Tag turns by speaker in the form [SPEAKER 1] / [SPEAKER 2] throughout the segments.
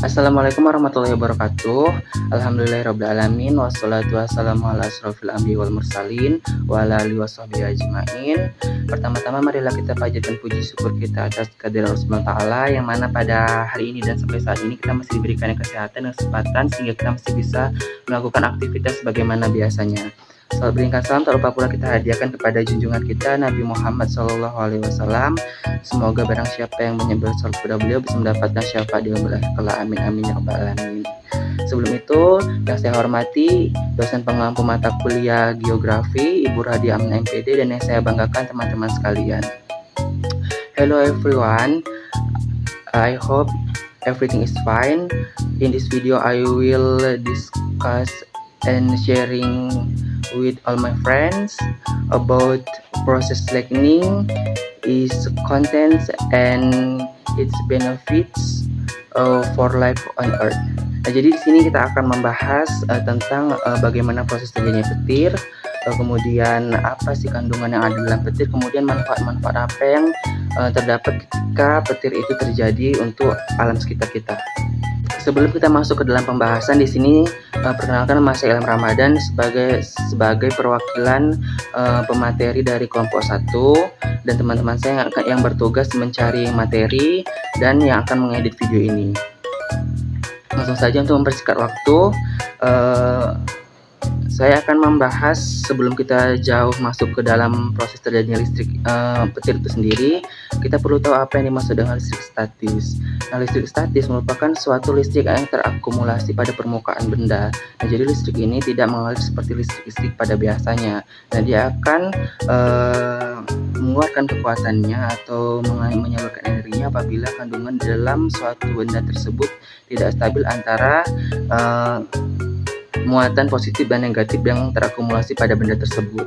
[SPEAKER 1] Assalamualaikum warahmatullahi wabarakatuh. Alhamdulillahirrabbilalamin. Wassalatu wassalamu ala asrofil anbiya wal mursalin wa ala alihi washabihi ajmain. Pertama-tama marilah kita panjatkan puji syukur kita atas kehadirat Allah Subhanahu wa taala yang mana pada hari ini dan sampai saat ini kita masih diberikan kesehatan dan kesempatan sehingga kita masih bisa melakukan aktivitas sebagaimana biasanya. Salam berikan salam tak lupa pula kita hadiahkan kepada junjungan kita Nabi Muhammad SAW. Semoga barang siapa yang menyembah salat kepada beliau bisa mendapatkan syafaat di yaumil akhir kelak. Amin amin ya rabbal alamin. Sebelum itu, yang saya hormati dosen pengampu mata kuliah Geografi Ibu Radia Amna MPD, dan yang saya banggakan teman-teman sekalian. Hello everyone, I hope everything is fine. In this video I will discuss and sharing with all my friends about process learning, its contents and its benefits for life on earth. Nah, jadi di sini kita akan membahas tentang bagaimana proses terjadinya petir, kemudian apa sih kandungan yang ada dalam petir, kemudian manfaat-manfaat apa yang terdapat ketika petir itu terjadi untuk alam sekitar kita. Sebelum kita masuk ke dalam pembahasan, di sini perkenalkan nama saya Ilham Ramadan sebagai perwakilan pemateri dari kelompok 1, dan teman-teman saya yang bertugas mencari materi dan yang akan mengedit video ini. Langsung saja untuk mempersingkat waktu, saya akan membahas sebelum kita jauh masuk ke dalam proses terjadinya listrik petir itu sendiri. Kita perlu tahu apa yang dimaksud dengan listrik statis. Nah, listrik statis merupakan suatu listrik yang terakumulasi pada permukaan benda. Nah, jadi listrik ini tidak mengalir seperti listrik pada biasanya. Nah, dia akan mengeluarkan kekuatannya atau menyalurkan energinya apabila kandungan dalam suatu benda tersebut tidak stabil antara muatan positif dan negatif yang terakumulasi pada benda tersebut.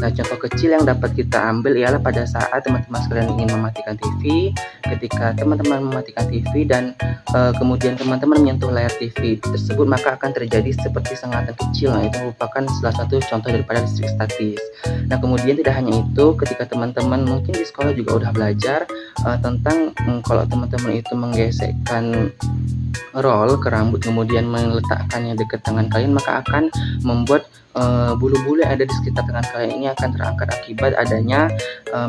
[SPEAKER 1] Nah, contoh kecil yang dapat kita ambil ialah pada saat teman-teman sekalian ingin mematikan TV. Ketika teman-teman mematikan TV dan kemudian teman-teman menyentuh layar TV tersebut, maka akan terjadi seperti sengatan kecil. Nah, itu merupakan salah satu contoh daripada listrik statis. Nah, kemudian tidak hanya itu, ketika teman-teman mungkin di sekolah juga udah belajar tentang kalau teman-teman itu menggesekkan roll ke rambut kemudian meletakkannya dekat tangan kalian, maka akan membuat bulu-bulu yang ada di sekitar tangan kalian ini akan terangkat akibat adanya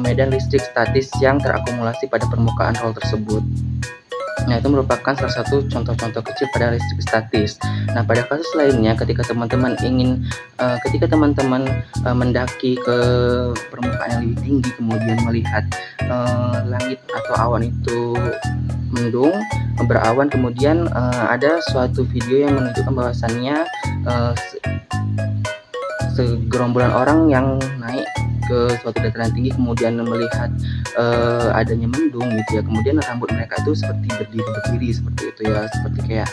[SPEAKER 1] medan listrik statis yang terakumulasi pada permukaan roll tersebut. Nah, itu merupakan salah satu contoh-contoh kecil pada listrik statis. Nah, pada kasus lainnya, ketika teman-teman mendaki ke permukaan yang lebih tinggi kemudian melihat langit atau awan itu mendung, berawan, kemudian ada suatu video yang menunjukkan bahwasannya segerombolan orang yang naik ke suatu dataran tinggi kemudian melihat adanya mendung gitu ya, kemudian rambut mereka itu seperti berdiri seperti itu ya, seperti kayak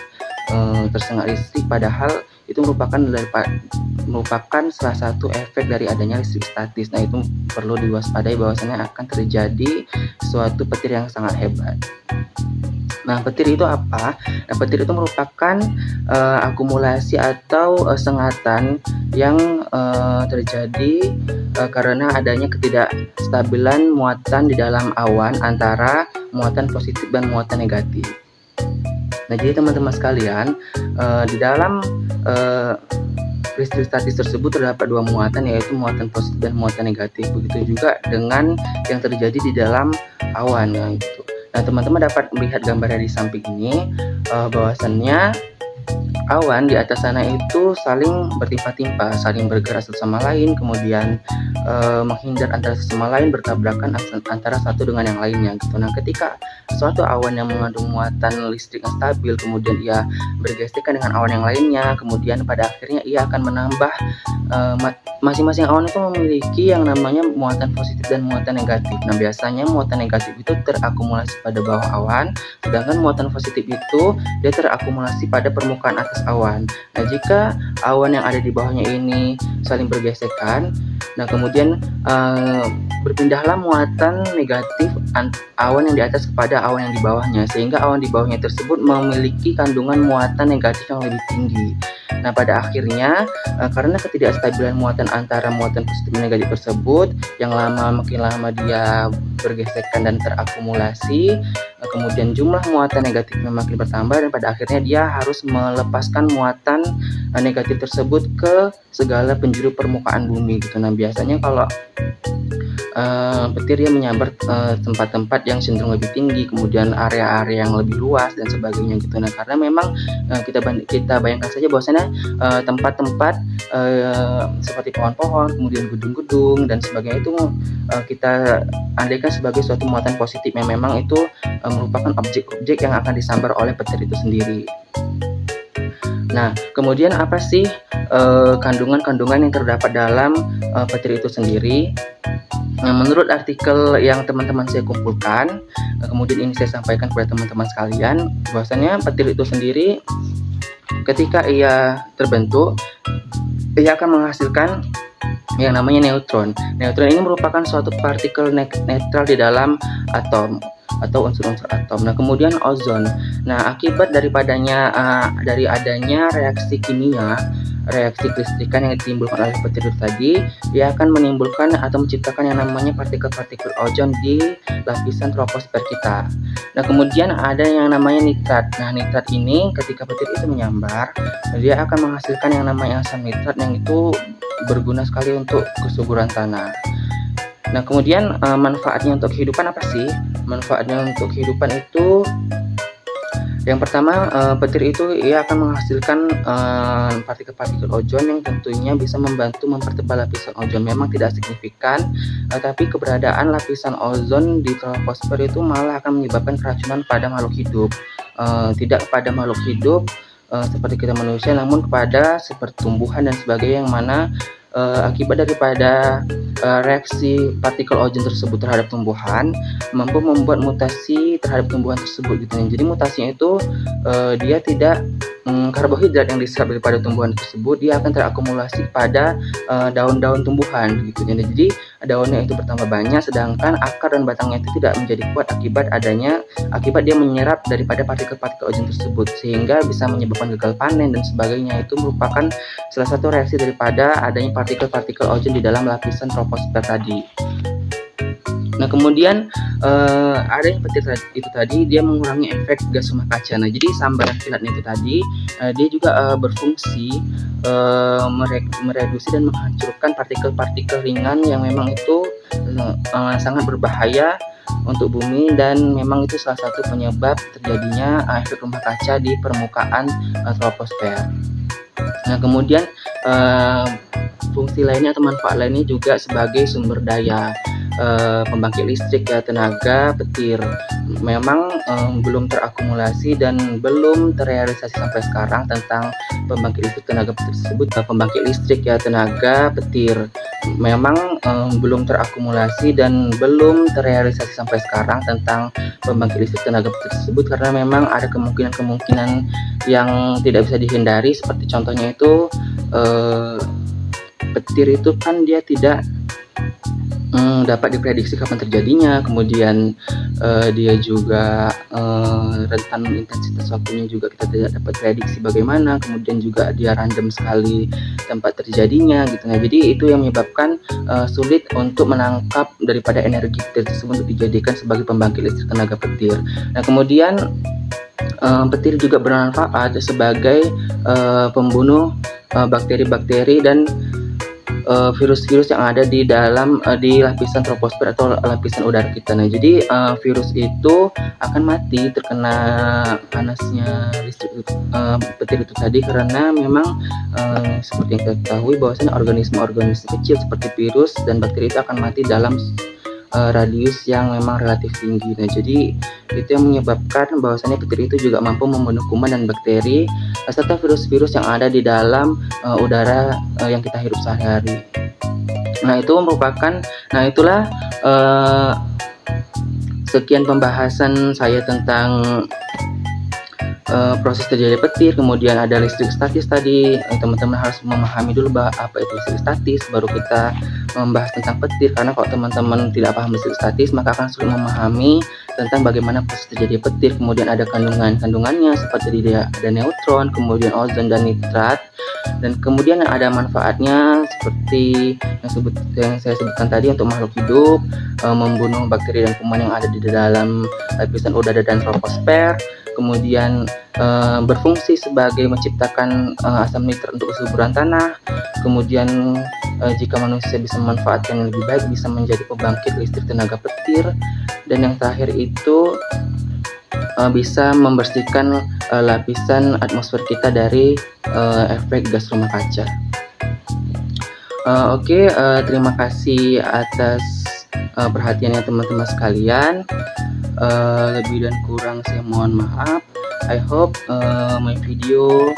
[SPEAKER 1] tersengat listrik, padahal itu merupakan salah satu efek dari adanya listrik statis. Nah, itu perlu diwaspadai bahwasannya akan terjadi suatu petir yang sangat hebat. Nah, petir itu apa? Nah, petir itu merupakan akumulasi atau sengatan yang terjadi karena adanya ketidakstabilan muatan di dalam awan antara muatan positif dan muatan negatif. Nah, jadi teman-teman sekalian, di dalam listrik statis tersebut terdapat dua muatan, yaitu muatan positif dan muatan negatif. Begitu juga dengan yang terjadi di dalam awan. Nah, teman-teman dapat melihat gambar di samping ini bahwasannya awan di atas sana itu saling bertimpa-timpa, saling bergerak satu sama lain, kemudian menghindar antara sesama lain, bertabrakan antara satu dengan yang lainnya gitu. Nah, ketika suatu awan yang mengandung muatan listrik yang stabil kemudian ia bergesekan dengan awan yang lainnya, kemudian pada akhirnya ia akan menambah masing-masing awan itu memiliki yang namanya muatan positif dan muatan negatif. Nah, biasanya muatan negatif itu terakumulasi pada bawah awan, sedangkan muatan positif itu dia terakumulasi pada permukaan atas awan. Nah, jika awan yang ada di bawahnya ini saling bergesekan, nah kemudian berpindahlah muatan negatif awan yang di atas kepada awan yang di bawahnya, sehingga awan di bawahnya tersebut memiliki kandungan muatan negatif yang lebih tinggi. Nah, pada akhirnya karena ketidakstabilan muatan antara muatan positif dan negatif tersebut yang makin lama dia bergesekan dan terakumulasi, kemudian jumlah muatan negatifnya makin bertambah dan pada akhirnya dia harus melepaskan muatan negatif tersebut ke segala penjuru permukaan bumi gitu. Nah, biasanya kalau petir dia menyambar tempat-tempat yang cenderung lebih tinggi, kemudian area-area yang lebih luas dan sebagainya gitu. Nah, karena memang kita bayangkan saja bahwasanya tempat-tempat seperti pohon-pohon, kemudian gedung-gedung dan sebagainya itu kita andaikan sebagai suatu muatan positif yang memang itu merupakan objek-objek yang akan disambar oleh petir itu sendiri. Nah, kemudian apa sih kandungan-kandungan yang terdapat dalam petir itu sendiri? Nah, menurut artikel yang teman-teman saya kumpulkan, kemudian ini saya sampaikan kepada teman-teman sekalian, bahwasanya petir itu sendiri ketika ia terbentuk, ia akan menghasilkan yang namanya neutron. Neutron ini merupakan suatu partikel netral di dalam atom atau unsur-unsur atom. Nah, kemudian ozon. Nah, akibat dari adanya reaksi kimia, reaksi kelistrikan yang ditimbulkan oleh petir itu tadi, ia akan menimbulkan atau menciptakan yang namanya partikel-partikel ozon di lapisan troposfer kita. Nah, kemudian ada yang namanya nitrat. Nah, nitrat ini ketika petir itu menyambar, dia akan menghasilkan yang namanya asam nitrat yang itu berguna sekali untuk kesuburan tanah. Nah, kemudian manfaatnya untuk kehidupan apa sih? Manfaatnya untuk kehidupan itu yang pertama, petir itu ia akan menghasilkan partikel-partikel ozon yang tentunya bisa membantu mempertebal lapisan ozon. Memang tidak signifikan, tapi keberadaan lapisan ozon di troposfer itu malah akan menyebabkan keracunan pada makhluk hidup. Tidak kepada makhluk hidup seperti kita manusia, namun kepada seperti tumbuhan dan sebagainya yang mana akibat daripada reaksi partikel ozon tersebut terhadap tumbuhan mampu membuat mutasi terhadap tumbuhan tersebut gitu. Jadi mutasinya itu dia tidak karbohidrat yang diserap daripada tumbuhan tersebut, dia akan terakumulasi pada daun-daun tumbuhan gitu. Jadi daunnya itu bertambah banyak, sedangkan akar dan batangnya itu tidak menjadi kuat akibat dia menyerap daripada partikel-partikel ozon tersebut, sehingga bisa menyebabkan gagal panen dan sebagainya. Itu merupakan salah satu reaksi daripada adanya partikel-partikel ozon di dalam lapisan troposfer tadi. Nah, kemudian ada yang petir itu tadi, dia mengurangi efek gas rumah kaca. Nah, jadi sambaran kilatnya itu tadi dia juga berfungsi mereduksi dan menghancurkan partikel-partikel ringan yang memang itu sangat berbahaya untuk bumi, dan memang itu salah satu penyebab terjadinya efek rumah kaca di permukaan troposfer. Nah, kemudian fungsi lainnya atau manfaat lainnya juga sebagai sumber daya pembangkit listrik ya, tenaga petir. Memang belum terakumulasi dan belum terrealisasi sampai sekarang tentang pembangkit listrik tenaga petir tersebut. Pembangkit listrik ya, tenaga petir memang belum terakumulasi dan belum terrealisasi sampai sekarang tentang pembangkit listrik tenaga petir tersebut, karena memang ada kemungkinan-kemungkinan yang tidak bisa dihindari. Seperti contohnya itu petir itu kan dia tidak dapat diprediksi kapan terjadinya, kemudian dia juga rentan intensitas waktunya juga kita tidak dapat prediksi bagaimana, kemudian juga dia random sekali tempat terjadinya gitu. Nah, jadi itu yang menyebabkan sulit untuk menangkap daripada energi tersebut untuk dijadikan sebagai pembangkit listrik tenaga petir. Nah, kemudian petir juga bermanfaat sebagai pembunuh bakteri-bakteri dan virus-virus yang ada di dalam di lapisan troposfer atau lapisan udara kita. Nah, jadi virus itu akan mati terkena panasnya listrik petir itu tadi, karena memang seperti yang kita ketahui bahwasanya organisme-organisme kecil seperti virus dan bakteri itu akan mati dalam radius yang memang relatif tinggi. Nah, jadi itu yang menyebabkan bahwasanya petir itu juga mampu membunuh kuman dan bakteri serta virus-virus yang ada di dalam udara yang kita hirup sehari-hari. Nah, itulah sekian pembahasan saya tentang proses terjadi petir, kemudian ada listrik statis tadi. Teman-teman harus memahami dulu apa itu listrik statis, baru kita membahas tentang petir. Karena kalau teman-teman tidak paham listrik statis, maka akan sulit memahami tentang bagaimana proses terjadi petir. Kemudian ada kandungannya seperti ada neutron, kemudian ozon dan nitrat, dan kemudian ada manfaatnya seperti yang saya sebutkan tadi untuk makhluk hidup, membunuh bakteri dan kuman yang ada di dalam lapisan udara dan troposfer. Kemudian berfungsi sebagai menciptakan asam nitrat untuk kesuburan tanah. Kemudian jika manusia bisa memanfaatkan yang lebih baik, bisa menjadi pembangkit listrik tenaga petir. Dan yang terakhir itu bisa membersihkan lapisan atmosfer kita dari efek gas rumah kaca. Oke, terima kasih atas perhatiannya teman-teman sekalian. Lebih dan kurang saya mohon maaf. I hope my video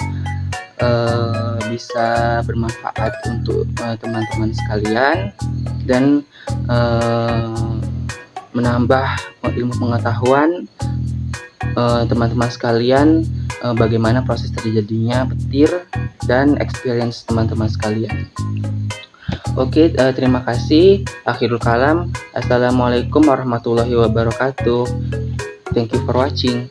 [SPEAKER 1] bisa bermanfaat untuk teman-teman sekalian dan menambah ilmu pengetahuan teman-teman sekalian, bagaimana proses terjadinya petir dan experience teman-teman sekalian. Oke, terima kasih. Akhirul kalam. Assalamualaikum warahmatullahi wabarakatuh. Thank you for watching.